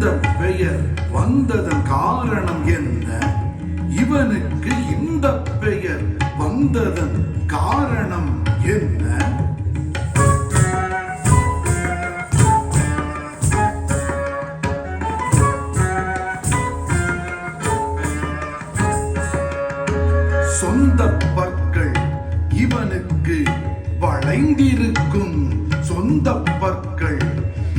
இந்த பெயர் வந்ததன் காரணம் என்ன? இவனுக்கு இந்த பெயர் வந்ததன் காரணம் என்ன? சொந்த பற்கள் இவனுக்கு வளைந்திருக்கும். சொந்த பற்கள்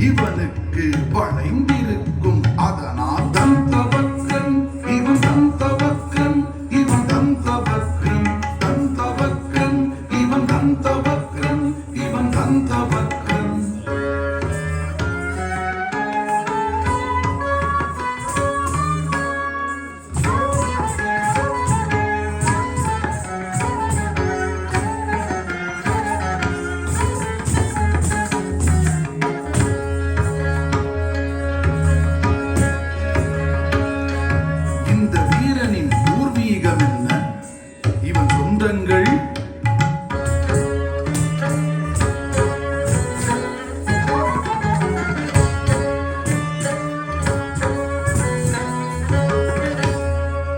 இவனுக்கு வளைந்திருக்கும். அதனால் தந்தவக்ரன் இவன் தந்தவக்ரன் இவன் தந்தவக்ரன் தந்தவக்ரன் இவன் தந்தவக்ரன் இவன் தந்தவக்ரன்.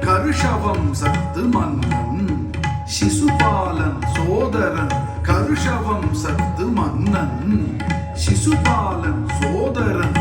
கருஷவம்சத்து மன்னன் சிசுபாலன் சோதரன். கருஷவம்சத்து மன்னன் சிசுபாலன் சோதரன்.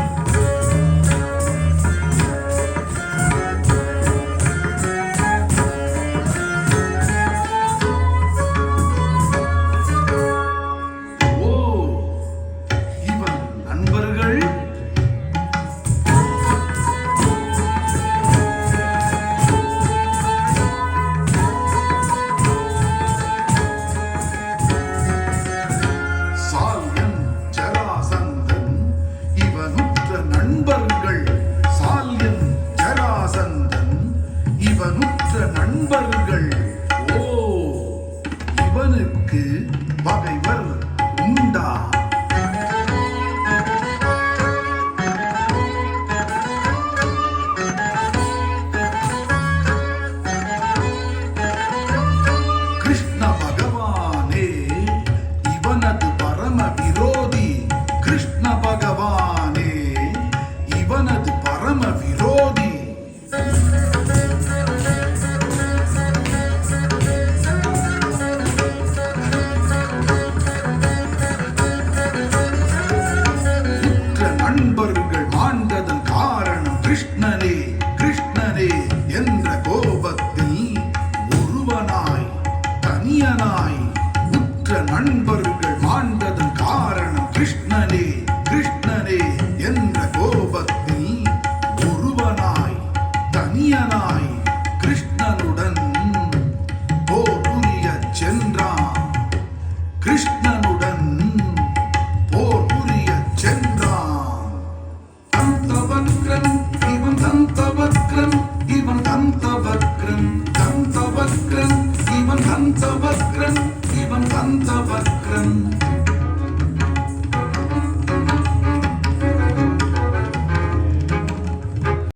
நண்பர்கள் இவனுக்கு பகைவர் உண்டா? கிருஷ்ண பகவானே இவனது பரம விரோதி. கிருஷ்ண பகவானே இவனது பரம விரோதி. நண்பர்கள் மாண்டதன் காரணம் கிருஷ்ணனே. கிருஷ்ணனே என்ற கோபத்தில் ஒருவனாய் தனியனாய் உற்ற நண்பர்கள் மாண்டதன் காரணம் கிருஷ்ணனே. கிருஷ்ணனே என்ற கோபத்தில் ஒருவனாய் தனியனாய் கிருஷ்ணனுடன் போர் புரியச் சென்றான். கிருஷ்ணனுடன் போர் புரியச் சென்றான். தந்தவக்ரன் இவன் தந்தவக்ரன் இவன் தந்தவக்ரன் தந்தவக்ரன் இவன் தந்தவக்ரன்.